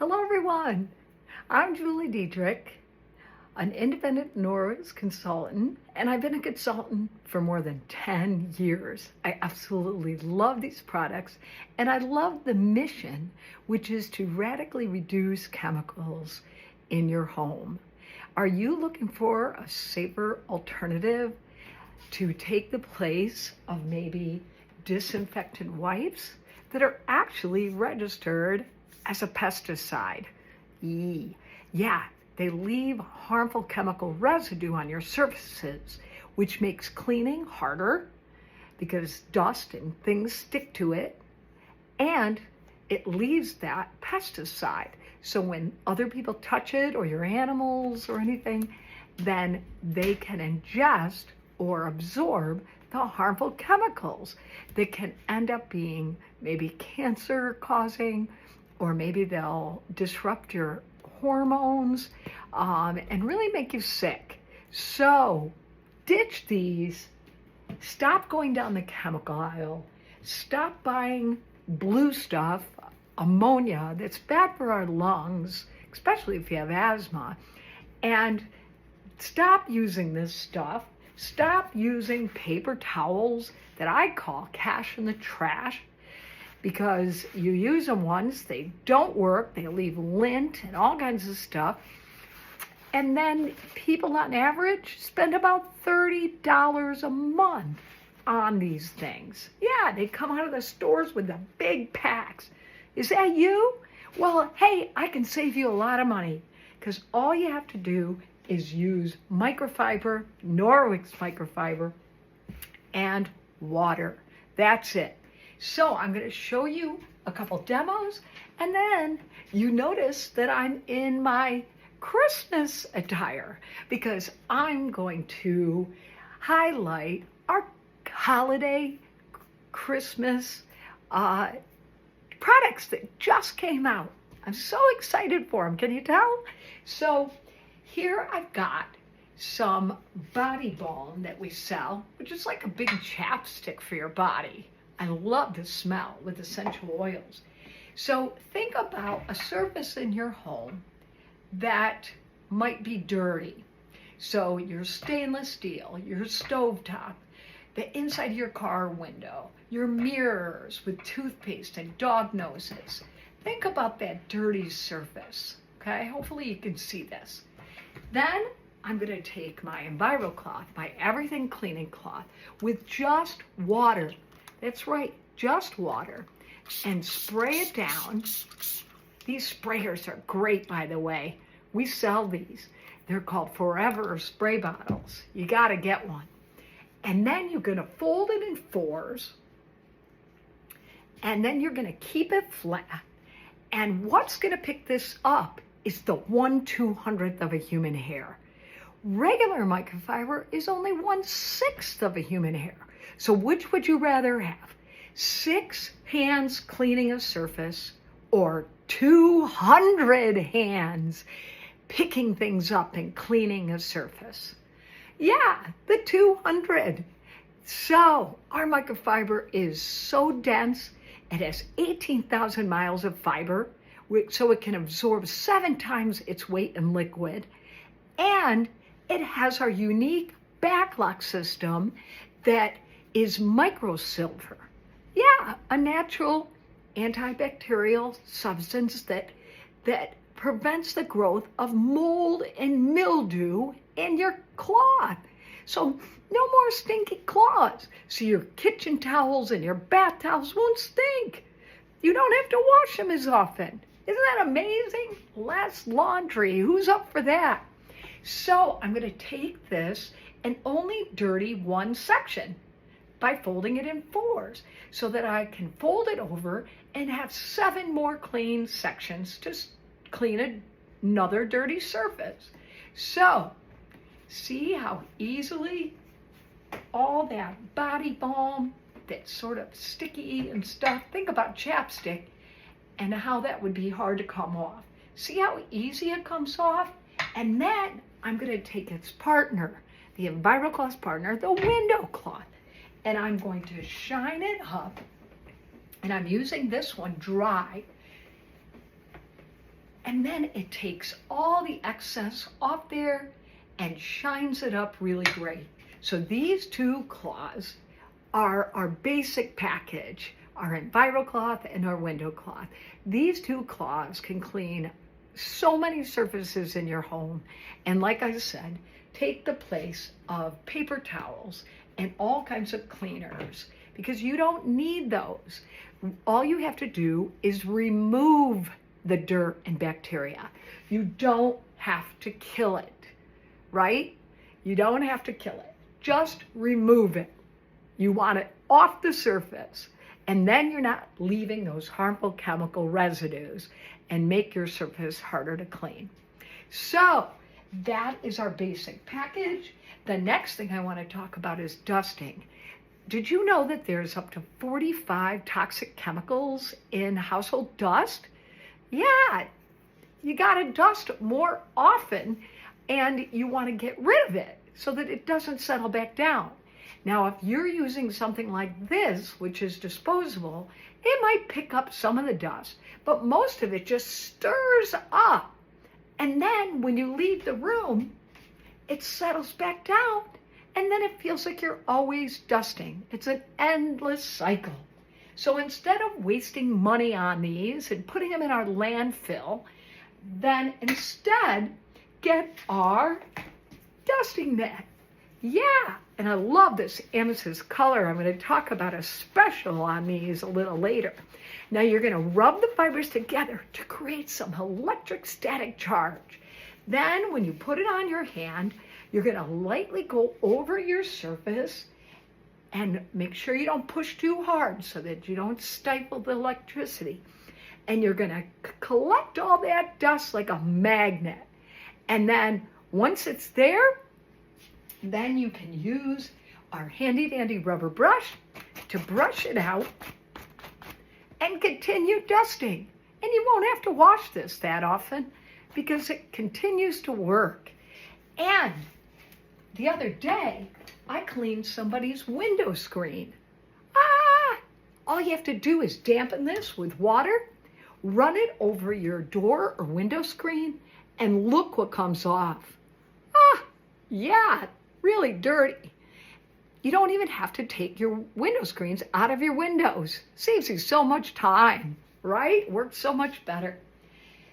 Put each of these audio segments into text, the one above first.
Hello everyone, I'm Julie Diedrich, an independent Norwex consultant, and I've been a consultant for more than 10 years. I absolutely love these products, and I love the mission, which is to radically reduce chemicals in your home. Are you looking for a safer alternative to take the place of maybe disinfectant wipes that are actually registered as a pesticide? Yeah, they leave harmful chemical residue on your surfaces, which makes cleaning harder because dust and things stick to it, and it leaves that pesticide. So when other people touch it, or your animals or anything, then they can ingest or absorb the harmful chemicals that can end up being maybe cancer causing, or maybe they'll disrupt your hormones and really make you sick. So ditch these, stop going down the chemical aisle, stop buying blue stuff, ammonia that's bad for our lungs, especially if you have asthma, and stop using this stuff. Stop using paper towels that I call cash in the trash, because you use them once, they don't work, they leave lint and all kinds of stuff. And then people on average spend about $30 a month on these things. Yeah, they come out of the stores with the big packs. Is that you? Well, hey, I can save you a lot of money, because all you have to do is use microfiber, Norwex microfiber, and water. That's it. So I'm going to show you a couple demos, and then you notice that I'm in my Christmas attire, because I'm going to highlight our holiday Christmas products that just came out. I'm so excited for them. Can you tell? So here I've got some body balm that we sell, which is like a big chapstick for your body. I love the smell with essential oils. So think about a surface in your home that might be dirty. So your stainless steel, your stovetop, the inside of your car window, your mirrors with toothpaste and dog noses. Think about that dirty surface, okay? Hopefully you can see this. Then I'm going to take my EnviroCloth, my everything cleaning cloth, with just water. That's right, just water, and spray it down. These sprayers are great, by the way. We sell these. They're called Forever spray bottles. You got to get one. And then you're going to fold it in fours, and then you're going to keep it flat. And what's going to pick this up is the 1/200th of a human hair. Regular microfiber is only 1/6 of a human hair. So which would you rather have? 6 hands cleaning a surface, or 200 hands picking things up and cleaning a surface? Yeah, the 200. So our microfiber is so dense, it has 18,000 miles of fiber, so it can absorb 7 times its weight in liquid. And it has our unique backlock system that is microsilver. Yeah, a natural antibacterial substance that prevents the growth of mold and mildew in your cloth. So no more stinky cloths. So your kitchen towels and your bath towels won't stink. You don't have to wash them as often. Isn't that amazing? Less laundry. Who's up for that? So I'm going to take this and only dirty one section by folding it in fours, so that I can fold it over and have 7 more clean sections to clean another dirty surface. So see how easily all that body balm that's sort of sticky and stuff, think about chapstick and how that would be hard to come off. See how easy it comes off? And then I'm going to take its partner, the EnviroCloth partner, the window cloth, and I'm going to shine it up, and I'm using this one dry, And then it takes all the excess off there and shines it up really great. So these two cloths are our basic package, our EnviroCloth and our window cloth. These two cloths can clean so many surfaces in your home. And like I said, take the place of paper towels and all kinds of cleaners, because you don't need those. All you have to do is remove the dirt and bacteria. You don't have to kill it, right? You don't have to kill it. Just remove it. You want it off the surface, and then you're not leaving those harmful chemical residues and make your surface harder to clean. So that is our basic package. The next thing I want to talk about is dusting. Did you know that there's up to 45 toxic chemicals in household dust? Yeah, you got to dust more often, and you want to get rid of it so that it doesn't settle back down. Now, if you're using something like this, which is disposable, it might pick up some of the dust, but most of it just stirs up. And then when you leave the room, it settles back down, and then it feels like you're always dusting. It's an endless cycle. So instead of wasting money on these and putting them in our landfill, then instead get our dusting mat. Yeah, and I love this amethyst color. I'm going to talk about a special on these a little later. Now you're going to rub the fibers together to create some electric static charge. Then when you put it on your hand, you're going to lightly go over your surface and make sure you don't push too hard so that you don't stifle the electricity. And you're going to collect all that dust like a magnet. And then once it's there, then you can use our handy dandy rubber brush to brush it out and continue dusting. And you won't have to wash this that often because it continues to work. And the other day, I cleaned somebody's window screen. All you have to do is dampen this with water, run it over your door or window screen, and look what comes off. Yeah, really dirty. You don't even have to take your window screens out of your windows. Saves you so much time, right? Works so much better.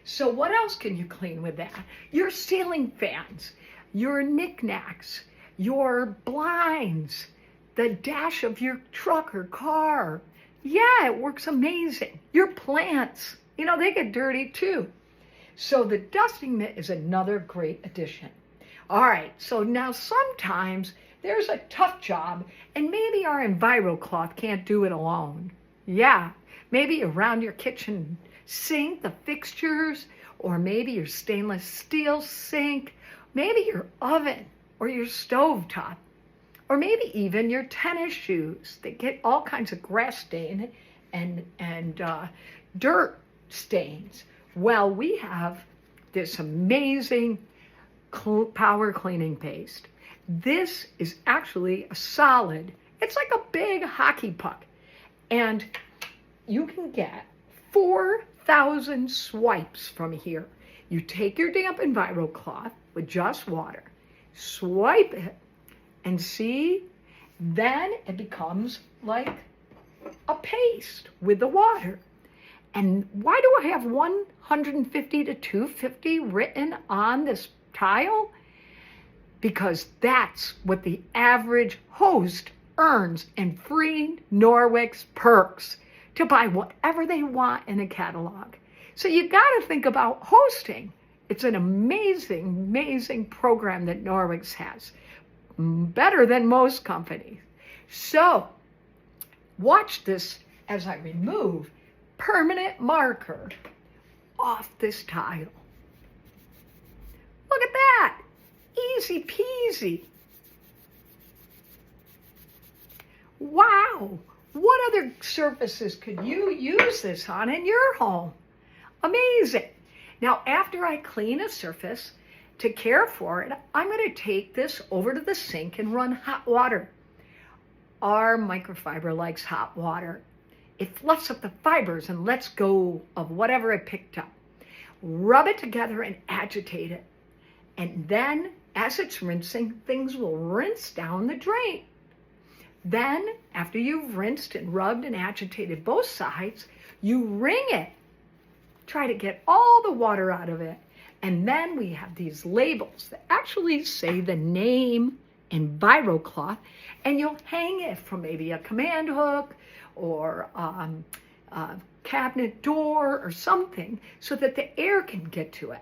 So what else can you clean with that? Your ceiling fans, your knickknacks, your blinds, the dash of your truck or car. Yeah, it works amazing. Your plants, they get dirty too. So the dusting mitt is another great addition. All right, so now sometimes there's a tough job and maybe our EnviroCloth can't do it alone. Yeah, maybe around your kitchen sink, the fixtures, or maybe your stainless steel sink, maybe your oven or your stovetop, or maybe even your tennis shoes. They get all kinds of grass stain and dirt stains. Well, we have this amazing power cleaning paste. This is actually a solid. It's like a big hockey puck. And you can get 4,000 swipes from here. You take your damp EnviroCloth with just water, swipe it, and see, then it becomes like a paste with the water. And why do I have 150 to 250 written on this tile? Because that's what the average host earns in free Norwex perks to buy whatever they want in a catalog. So you got to think about hosting. It's an amazing, amazing program that Norwex has. Better than most companies. So watch this as I remove permanent marker off this tile. Look at that. Easy peasy. Wow. What other surfaces could you use this on in your home? Amazing. Now, after I clean a surface, to care for it, I'm going to take this over to the sink and run hot water. Our microfiber likes hot water. It fluffs up the fibers and lets go of whatever it picked up. rub it together and agitate it. And then as it's rinsing, things will rinse down the drain. Then after you've rinsed and rubbed and agitated both sides, you wring it. Try to get all the water out of it. And then we have these labels that actually say the name in biro cloth, and you'll hang it from maybe a command hook or a cabinet door or something so that the air can get to it.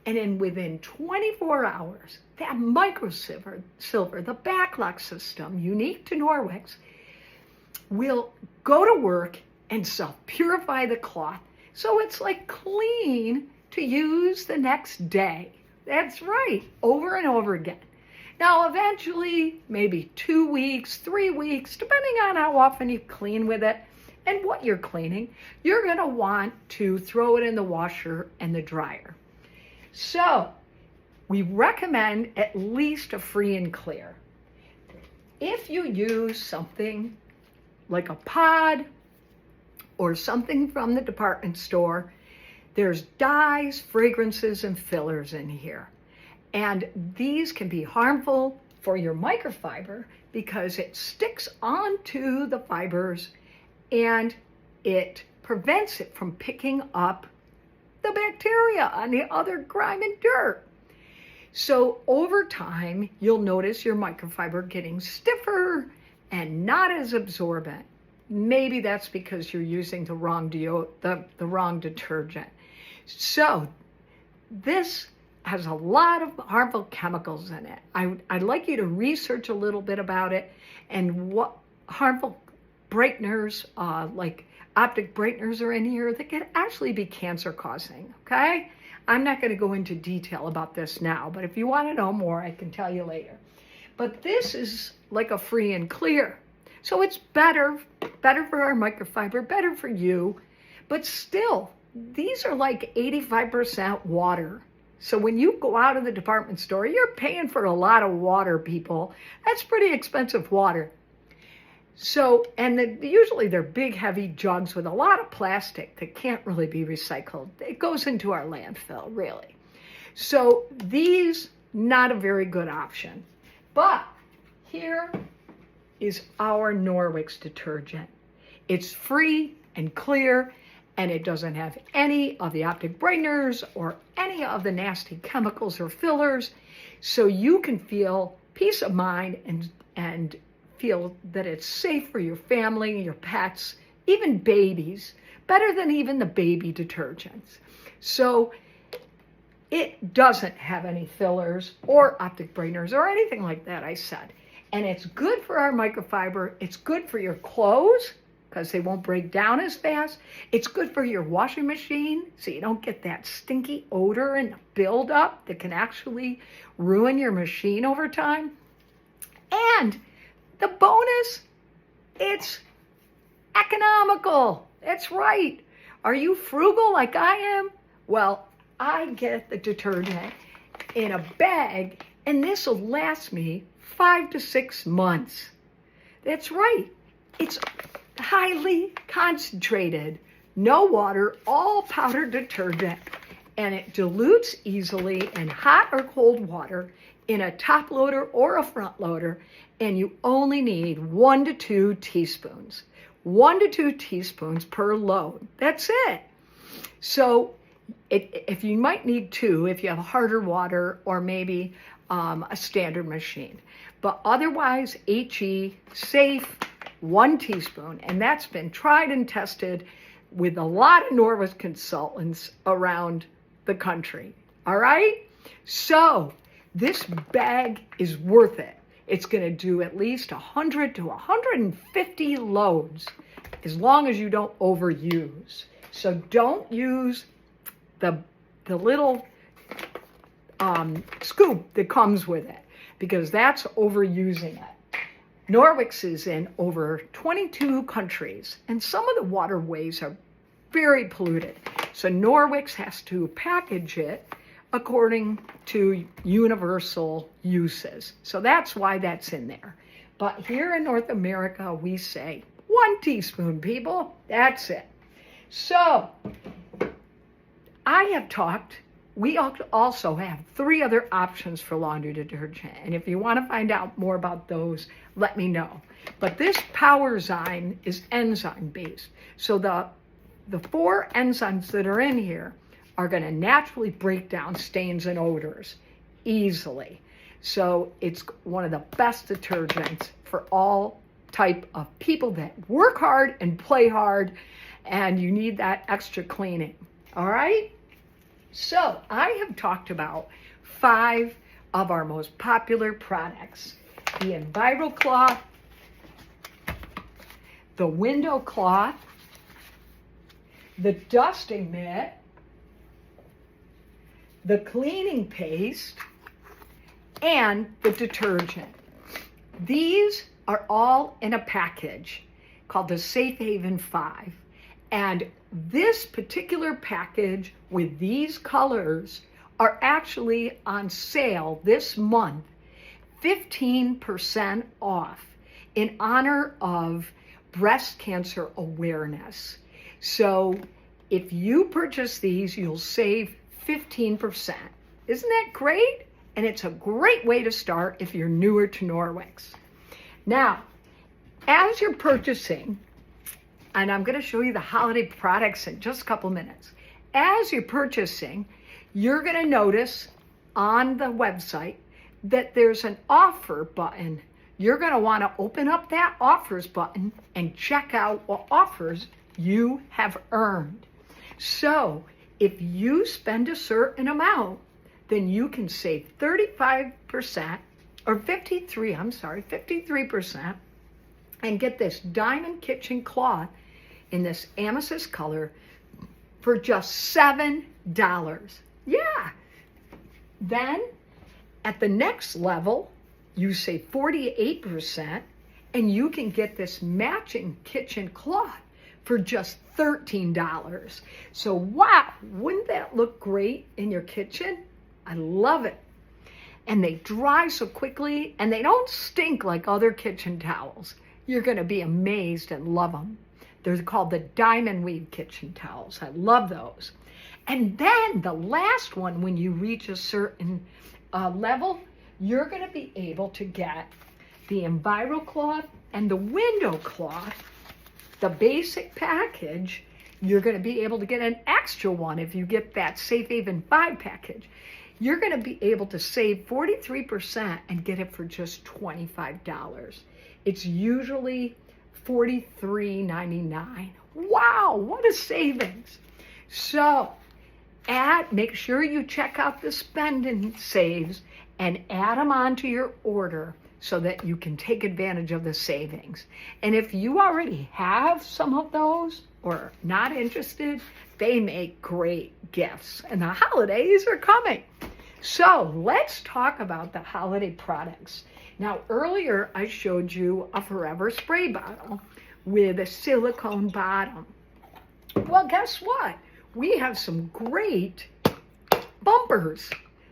And then within 24 hours, that microsilver, the backlock system, unique to Norwex, will go to work and self-purify the cloth so it's like clean to use the next day. That's right, over and over again. Now, eventually, maybe 2 weeks, 3 weeks, depending on how often you clean with it and what you're cleaning, you're going to want to throw it in the washer and the dryer. So, we recommend at least a free and clear. If you use something like a pod or something from the department store, there's dyes, fragrances, and fillers in here. And these can be harmful for your microfiber because it sticks onto the fibers and it prevents it from picking up the bacteria on the other grime and dirt. So over time, you'll notice your microfiber getting stiffer and not as absorbent. Maybe that's because you're using the wrong wrong detergent. So this has a lot of harmful chemicals in it. I'd like you to research a little bit about it and what harmful brighteners, like optic brighteners are in here that can actually be cancer causing, okay? I'm not going to go into detail about this now, but if you want to know more, I can tell you later. But this is like a free and clear. So it's better for our microfiber, better for you, but still, these are like 85% water. So when you go out of the department store, you're paying for a lot of water, people. That's pretty expensive water. So, and usually they're big, heavy jugs with a lot of plastic that can't really be recycled. It goes into our landfill, really. So these, not a very good option. But here is our Norwex detergent. It's free and clear, and it doesn't have any of the optic brighteners or any of the nasty chemicals or fillers. So you can feel peace of mind and feel that it's safe for your family, your pets, even babies, better than even the baby detergents. So it doesn't have any fillers or optic brighteners or anything like that, I said. And it's good for our microfiber. It's good for your clothes because they won't break down as fast. It's good for your washing machine so you don't get that stinky odor and buildup that can actually ruin your machine over time. And the bonus, it's economical. That's right. Are you frugal like I am? Well, I get the detergent in a bag, and this will last me 5 to 6 months. That's right. It's highly concentrated, no water, all powdered detergent, and it dilutes easily in hot or cold water in a top loader or a front loader, and you only need 1 to 2 teaspoons. 1 to 2 teaspoons per load. That's it. So if you might need 2, if you have harder water or maybe a standard machine. But otherwise, HE, safe, 1 teaspoon. And that's been tried and tested with a lot of Norwex consultants around the country. All right? So this bag is worth it. It's going to do at least 100 to 150 loads as long as you don't overuse. So don't use the little scoop that comes with it because that's overusing it. Norwex is in over 22 countries, and some of the waterways are very polluted. So Norwex has to package it according to universal uses. So that's why that's in there. But here in North America, we say 1 teaspoon, people. That's it. So I we also have 3 other options for laundry detergent. And if you want to find out more about those, let me know. But this Powerzyme is enzyme based. So the 4 enzymes that are in here are going to naturally break down stains and odors easily. So it's one of the best detergents for all type of people that work hard and play hard, and you need that extra cleaning. All right? So I have talked about 5 of our most popular products: the EnviroCloth, the window cloth, the dusting mitt, the cleaning paste, and the detergent. These are all in a package called the Safe Haven 5. And this particular package with these colors are actually on sale this month, 15% off, in honor of breast cancer awareness. So if you purchase these, you'll save 15%. Isn't that great? And it's a great way to start if you're newer to Norwex. Now, as you're purchasing, and I'm going to show you the holiday products in just a couple minutes. As you're purchasing, you're going to notice on the website that there's an offer button. You're going to want to open up that offers button and check out what offers you have earned. So if you spend a certain amount, then you can save 35% or 53% and get this diamond kitchen cloth in this amethyst color for just $7. Yeah. Then at the next level, you save 48% and you can get this matching kitchen cloth for just $13. So wow, wouldn't that look great in your kitchen? I love it. And they dry so quickly and they don't stink like other kitchen towels. You're going to be amazed and love them. They're called the Diamond Weave kitchen towels. I love those. And then the last one, when you reach a certain level, you're going to be able to get the EnviroCloth and the window cloth, the basic package. You're going to be able to get an extra one if you get that Safe Haven 5 package. You're going to be able to save 43% and get it for just $25. It's usually $43.99. Wow, what a savings. So make sure you check out the spend and saves and add them onto your order so that you can take advantage of the savings. And if you already have some of those or not interested, they make great gifts. And the holidays are coming. So let's talk about the holiday products. Now, earlier I showed you a Forever spray bottle with a silicone bottom. Well, guess what? We have some great bumpers.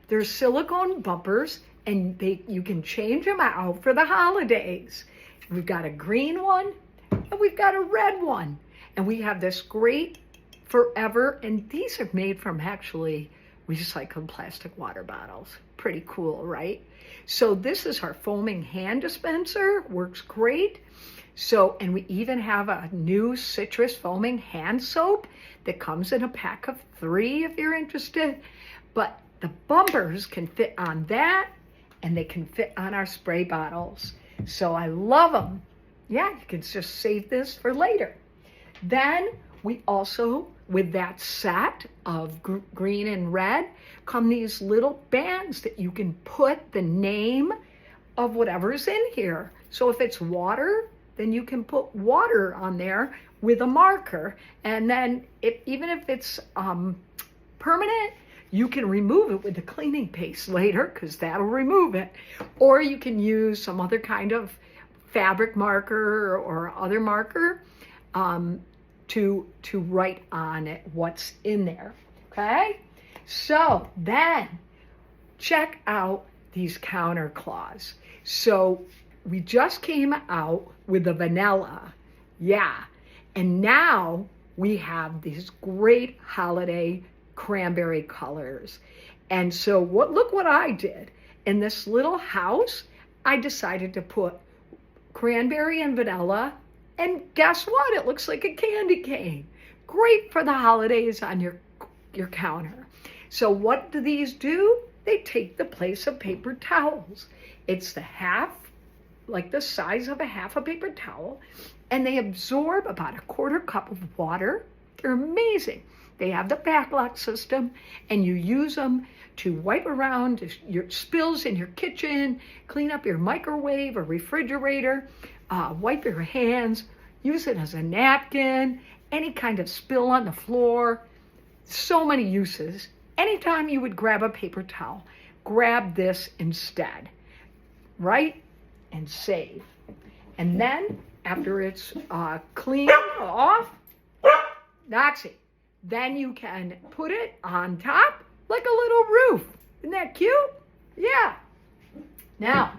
They're silicone bumpers, and you can change them out for the holidays. We've got a green one, and we've got a red one. And we have this great Forever, and these are made from actually recycled plastic water bottles. Pretty cool, right? So this is our foaming hand dispenser, works great. So, and we even have a new citrus foaming hand soap that comes in a pack of 3 if you're interested. But the bumpers can fit on that, and they can fit on our spray bottles. So I love them. Yeah, you can just save this for later. Then we also, with that set of green and red, come these little bands that you can put the name of whatever's in here. So if it's water, then you can put water on there with a marker. And then even if it's permanent, you can remove it with the cleaning paste later, because that'll remove it. Or you can use some other kind of fabric marker or other marker to write on it what's in there, okay? So then check out these counter cloths. So we just came out with the vanilla, yeah. And now we have these great holiday cranberry colors. And so look what I did. In this little house, I decided to put cranberry and vanilla, and guess what? It looks like a candy cane. Great for the holidays on your counter. So what do these do? They take the place of paper towels. It's the half, like the size of a half a paper towel, and they absorb about a quarter cup of water. They're amazing. They have the backlock system, and you use them to wipe around your spills in your kitchen, clean up your microwave or refrigerator, wipe your hands, use it as a napkin, any kind of spill on the floor. So many uses. Anytime you would grab a paper towel, grab this instead, right? And save. And then after it's cleaned off, that's it. Then you can put it on top like a little roof. Isn't that cute? Yeah. Now,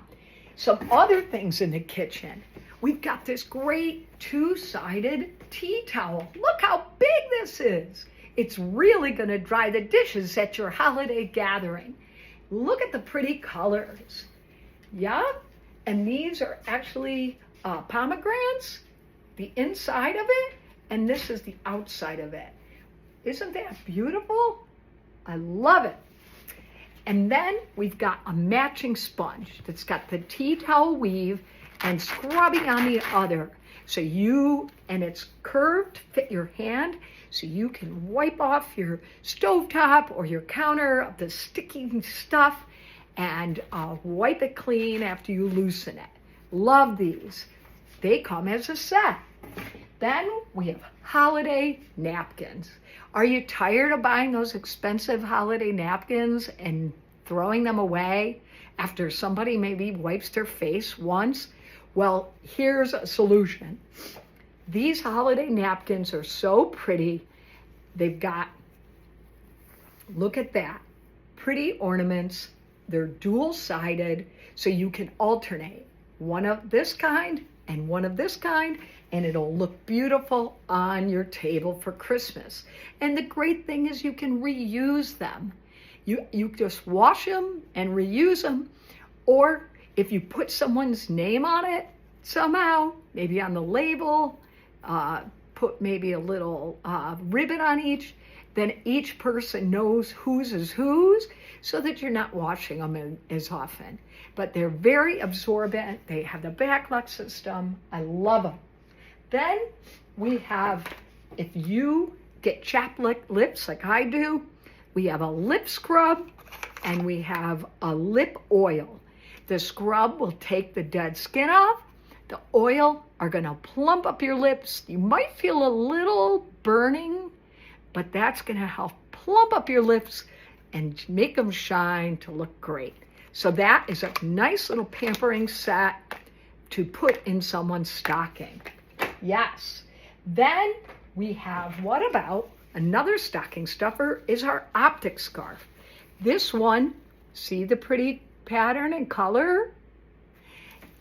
some other things in the kitchen. We've got this great two-sided tea towel. Look how big this is. It's really going to dry the dishes at your holiday gathering. Look at the pretty colors. Yeah? And these are actually pomegranates, the inside of it, and this is the outside of it. Isn't that beautiful? I love it. And then we've got a matching sponge that's got the tea towel weave and scrubbing on the other. So and it's curved to fit your hand, so you can wipe off your stovetop or your counter of the sticky stuff and wipe it clean after you loosen it. Love these. They come as a set. Then we have holiday napkins. Are you tired of buying those expensive holiday napkins and throwing them away after somebody maybe wipes their face once? Well, here's a solution. These holiday napkins are so pretty. They've got, look at that, pretty ornaments. They're dual-sided, so you can alternate one of this kind and one of this kind, and it'll look beautiful on your table for Christmas. And the great thing is you can reuse them. You just wash them and reuse them, or if you put someone's name on it somehow, maybe on the label, put maybe a little ribbon on each, then each person knows whose is whose, so that you're not washing them as often. But they're very absorbent. They have the backlock system. I love them. Then we have, if you get chapped lips like I do, we have a lip scrub and we have a lip oil. The scrub will take the dead skin off. The oil are going to plump up your lips. You might feel a little burning, but that's going to help plump up your lips and make them shine to look great. So that is a nice little pampering set to put in someone's stocking. Yes. Then we have, what about another stocking stuffer is our optic scarf. This one, see the pretty pattern and color?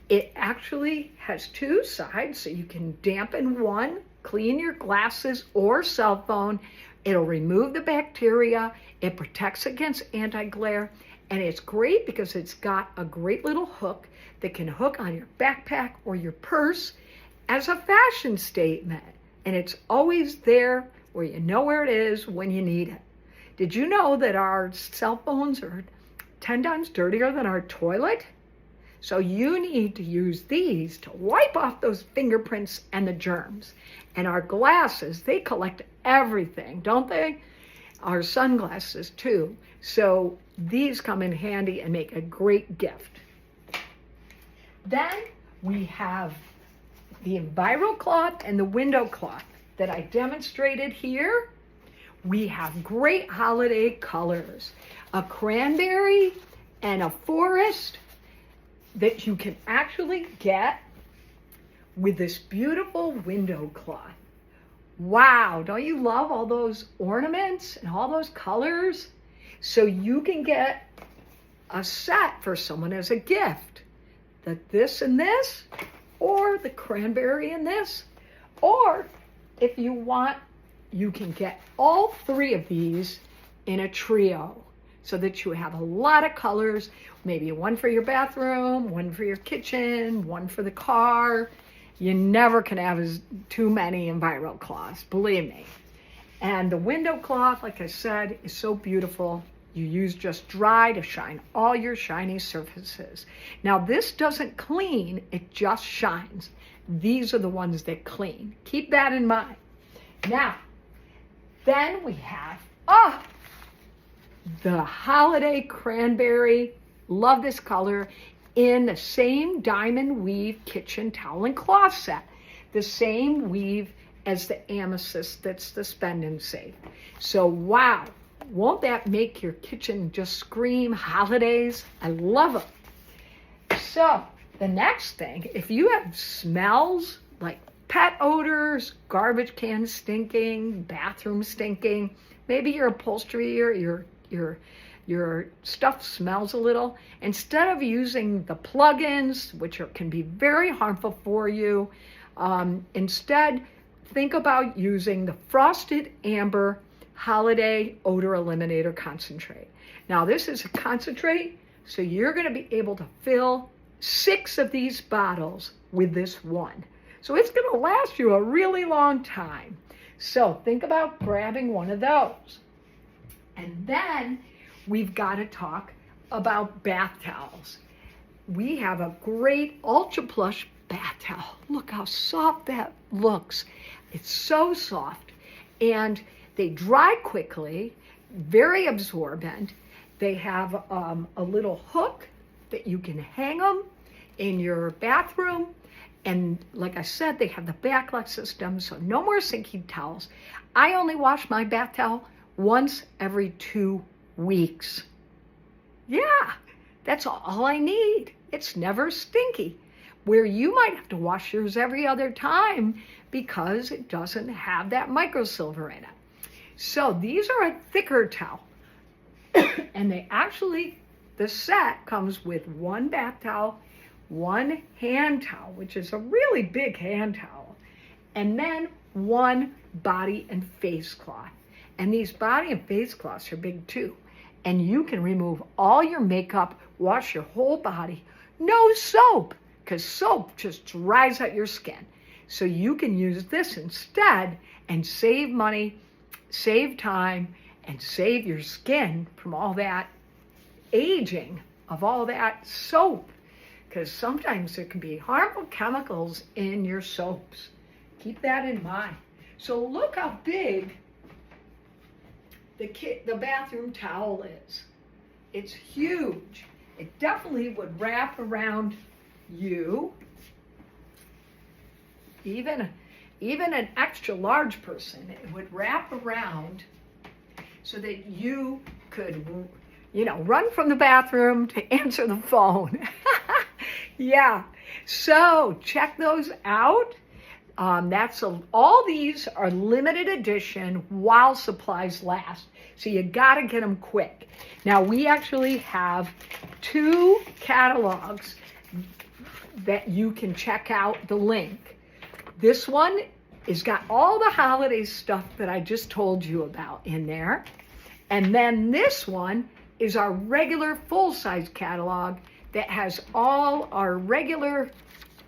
It actually has two sides, so you can dampen one, clean your glasses or cell phone. It'll remove the bacteria. It protects against anti-glare. And it's great because it's got a great little hook that can hook on your backpack or your purse as a fashion statement. And it's always there where you know where it is when you need it. Did you know that our cell phones are 10 times dirtier than our toilet? So you need to use these to wipe off those fingerprints and the germs. And our glasses, they collect everything, don't they? Our sunglasses too. So these come in handy and make a great gift. Then we have the Enviro cloth and the window cloth that I demonstrated here. We have great holiday colors, a cranberry and a forest that you can actually get with this beautiful window cloth. Wow, don't you love all those ornaments and all those colors? So you can get a set for someone as a gift. This and this, or the cranberry and this, or if you want, you can get all three of these in a trio so that you have a lot of colors, maybe one for your bathroom, one for your kitchen, one for the car. You never can have too many enviro cloths, believe me. And the window cloth, like I said, is so beautiful. You use just dry to shine all your shiny surfaces. Now this doesn't clean, it just shines. These are the ones that clean. Keep that in mind. Now, then we have, the Holiday Cranberry. Love this color, in the same diamond weave kitchen towel and cloth set. The same weave as the amethyst that's the spend and save. So wow, won't that make your kitchen just scream holidays? I love it. So the next thing, if you have smells like pet odors, garbage can stinking, bathroom stinking, maybe your upholstery or your stuff smells a little, instead of using the plug-ins, which can be very harmful for you, instead think about using the Frosted Amber Holiday Odor Eliminator Concentrate. Now this is a concentrate, so you're going to be able to fill 6 of these bottles with this one. So it's going to last you a really long time. So think about grabbing one of those. And then we've got to talk about bath towels. We have a great Ultra Plush bath towel. Look how soft that looks. It's so soft, and they dry quickly, very absorbent. They have a little hook that you can hang them in your bathroom. And like I said, they have the backlock system, so no more sinking towels. I only wash my bath towel once every 2 weeks. Yeah, that's all I need. It's never stinky. Where you might have to wash yours every other time because it doesn't have that microsilver in it. So these are a thicker towel. And the set comes with 1 bath towel, 1 hand towel, which is a really big hand towel, and then 1 body and face cloth. And these body and face cloths are big too. And you can remove all your makeup, wash your whole body. No soap, because soap just dries out your skin. So you can use this instead and save money, save time, and save your skin from all that aging of all that soap. Because sometimes there can be harmful chemicals in your soaps. Keep that in mind. So look how big the bathroom towel is. It's huge. It definitely would wrap around you. Even an extra large person, it would wrap around so that you could, run from the bathroom to answer the phone. Yeah, so check those out. All these are limited edition while supplies last. So you got to get them quick. Now we actually have 2 catalogs that you can check out the link. This one has got all the holiday stuff that I just told you about in there. And then this one is our regular full-size catalog that has all our regular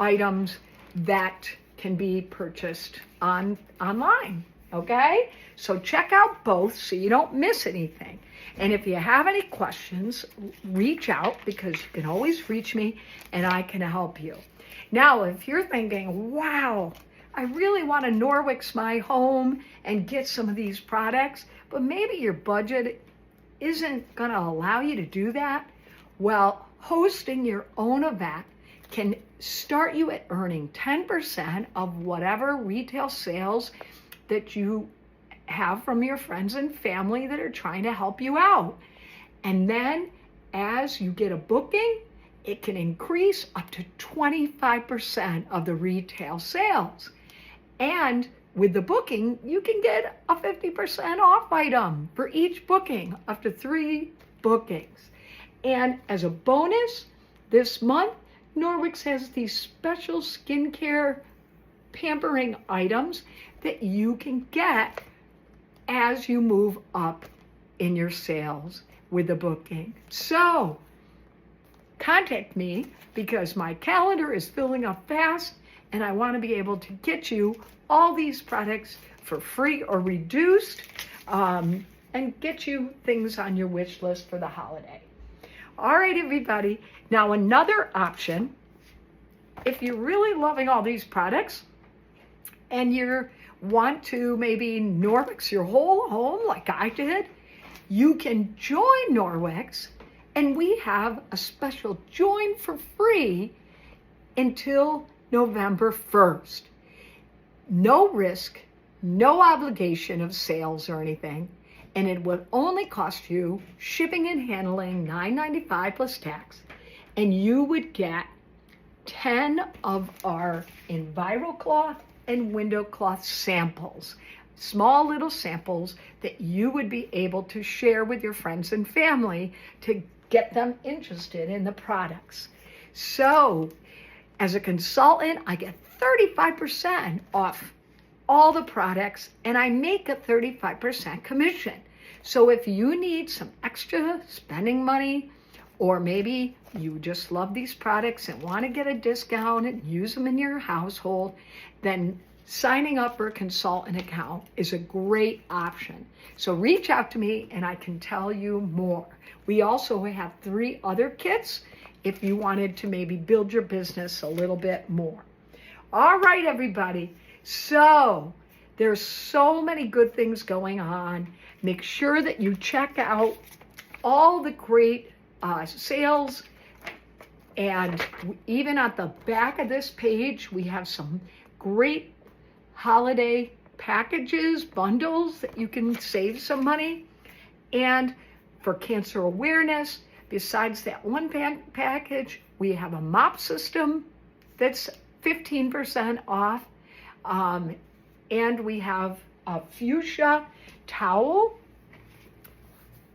items that can be purchased online, okay? So check out both so you don't miss anything. And if you have any questions, reach out, because you can always reach me and I can help you. Now, if you're thinking, wow, I really want to Norwex my home and get some of these products, but maybe your budget isn't going to allow you to do that, well, hosting your own event can start you at earning 10% of whatever retail sales that you have from your friends and family that are trying to help you out. And then as you get a booking, it can increase up to 25% of the retail sales. And with the booking, you can get a 50% off item for each booking, up to 3 bookings. And as a bonus, this month, Norwex has these special skincare pampering items that you can get as you move up in your sales with the booking. So contact me because my calendar is filling up fast and I want to be able to get you all these products for free or reduced, and get you things on your wish list for the holiday. All right, everybody. Now, another option, if you're really loving all these products and you want to maybe Norwex your whole home like I did, you can join Norwex, and we have a special join for free until November 1st. No risk, no obligation of sales or anything, and it would only cost you shipping and handling $9.95 plus tax, and you would get 10 of our EnviroCloth and window cloth samples, small little samples that you would be able to share with your friends and family to get them interested in the products. So as a consultant, I get 35% off all the products, and I make a 35% commission. So if you need some extra spending money, or maybe you just love these products and want to get a discount and use them in your household, then signing up for a consultant account is a great option. So reach out to me and I can tell you more. We also have 3 other kits if you wanted to maybe build your business a little bit more. All right, everybody. So there's so many good things going on. Make sure that you check out all the great sales. And even at the back of this page, we have some great holiday packages, bundles that you can save some money. And for cancer awareness, besides that one package, we have a mop system that's 15% off. And we have a fuchsia towel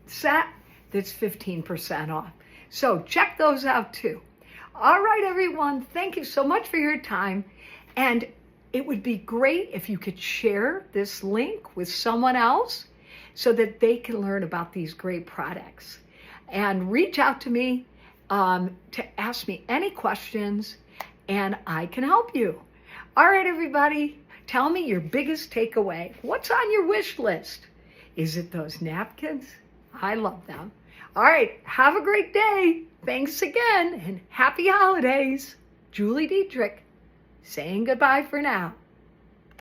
set that's 15% off. So check those out too. All right, everyone, thank you so much for your time. And it would be great if you could share this link with someone else so that they can learn about these great products. And reach out to me to ask me any questions, and I can help you. All right, everybody, tell me your biggest takeaway. What's on your wish list? Is it those napkins? I love them. All right, have a great day. Thanks again, and happy holidays. Julie Dietrich saying goodbye for now.